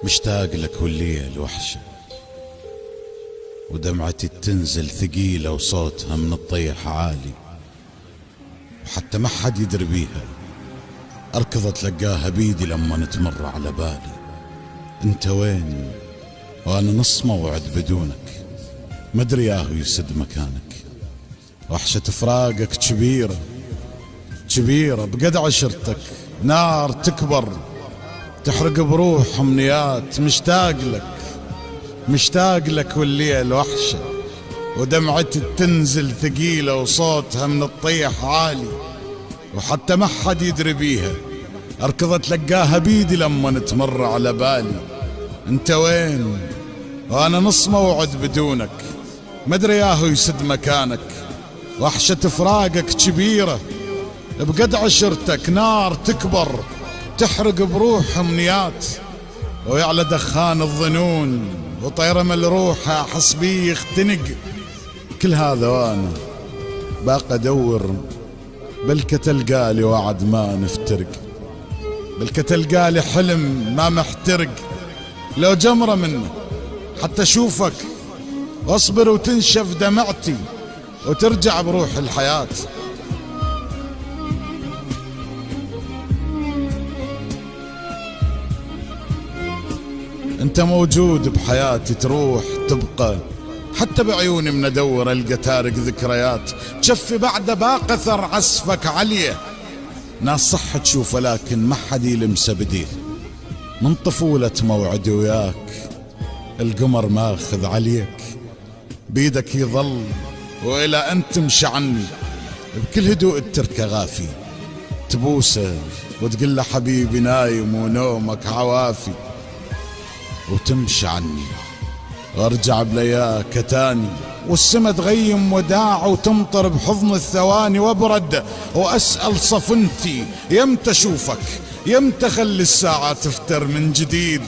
مشتاق لك والليل وحشة، ودمعتي تنزل ثقيلة وصوتها من الطيح عالي، وحتى ما حد يدري بيها. أركض أتلقاها بيدي لما تمر على بالي. أنت وين وأنا نص موعد بدونك، مدري ياهو يسد مكانك. وحشة فراقك كبيرة كبيرة بقد عشرتك، نار تكبر تحرق بروح أمنيات. مشتاق لك والليل وحشة، ودمعتي تنزل ثقيلة وصوتها من الطيح عالي، وحتى ما حد يدري بيها. أركض أتلقاها بيدي لما تمر على بالي. أنت وين وأنا نص موعد بدونك، مدري ياهو يسد مكانك. وحشة فراقك كبيرة بقد عشرتك، نار تكبر تحرق بروح أمنيات، ويعلى دخان الظنون وطير من روحه أحس بيه يختنق. كل هذا وأنا باقى أدور، بلكة تلقالي وعد ما نفترق، بلكة تلقالي حلم ما محترق. لو جمرة منه حتى أشوفك واصبر وتنشف دمعتي وترجع بروح الحياة. انت موجود بحياتي، تروح تبقى حتى بعيوني من ادور القى تارك ذكريات. جفي بعد باقى اثر عزفك عليه، ناس صح تشوفه لكن ما حد يلمسه بديه. من طفولة موعدي وياك القمر ماخذ عليك، بيدك يظل والى ان تمشي عني. بكل هدوء التركه غافي تبوسه وتقول له حبيبي نايم ونومك عوافي، وتمشي عني وارجع بلياك تاني. والسما تغيم وداع وتمطر بحضن الثواني، وابرد واسأل صفنتي يمتى اشوفك، يمتى اخلي الساعة تفتر من جديد.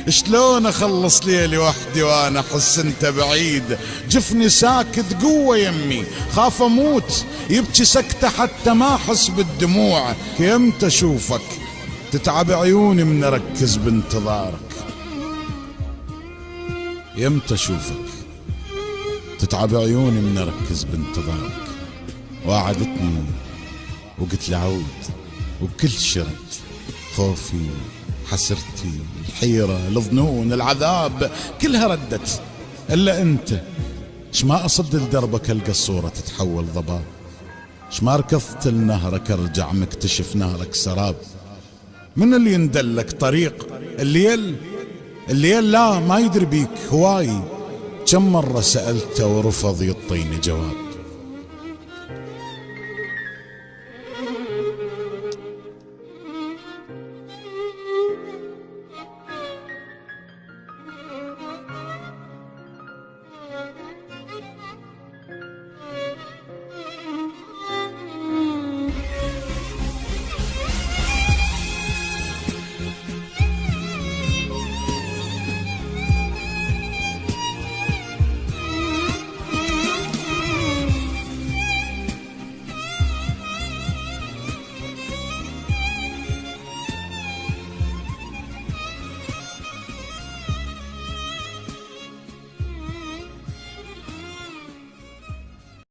شلون اخلص ليلي وحدي وانا احس انت بعيد. جفني ساكت قوة يمي خاف اموت، يبكي سكتة حتى ما احس بالدموع. يمتى اشوفك تتعب عيوني من اركز بانتظارك، يمتى اشوفك تتعب عيوني من اركز بانتظارك. وعدتني وقلت لي عود، وبكل شرد خوفي حسرتي الحيرة الظنون العذاب كلها ردت الا انت. اش ما اصد لدربك القى الصورة تتحول ضباب، اش ما ركضت لنهرك ارجع مكتشف نهرك سراب. من اللي يندلك طريق الليل لا ما يدري بيك هواي. كم مرة سألته ورفض يعطيني جواب.